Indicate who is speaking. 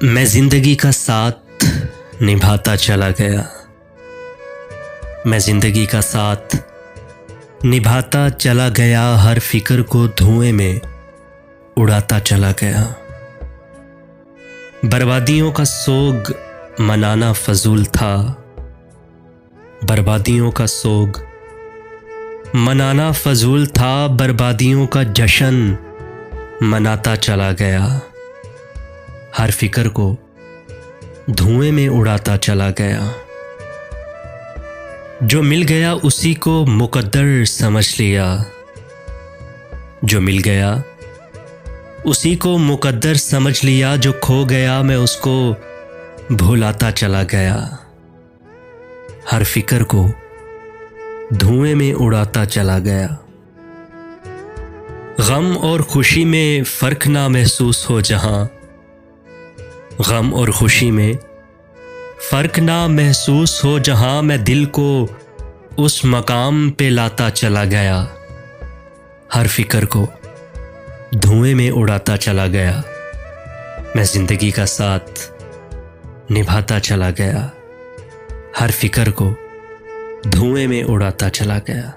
Speaker 1: मैं जिंदगी का साथ निभाता चला गया। मैं जिंदगी का साथ निभाता चला गया, हर फिक्र को धुएं में उड़ाता चला गया। बर्बादियों का सोग मनाना फजूल था, बर्बादियों का सोग मनाना फजूल था, बर्बादियों का जश्न मनाता चला गया। हर फिक्र को धुएं में उड़ाता चला गया। जो मिल गया उसी को मुकद्दर समझ लिया, जो मिल गया उसी को मुकद्दर समझ लिया। जो खो गया मैं उसको भुलाता चला गया। हर फिक्र को धुएं में उड़ाता चला गया। गम और खुशी में फर्क ना महसूस हो जहां, गम और खुशी में फर्क ना महसूस हो जहां, मैं दिल को उस मकाम पे लाता चला गया। हर फिक्र को धुएं में उड़ाता चला गया। मैं जिंदगी का साथ निभाता चला गया, हर फिक्र को धुएं में उड़ाता चला गया।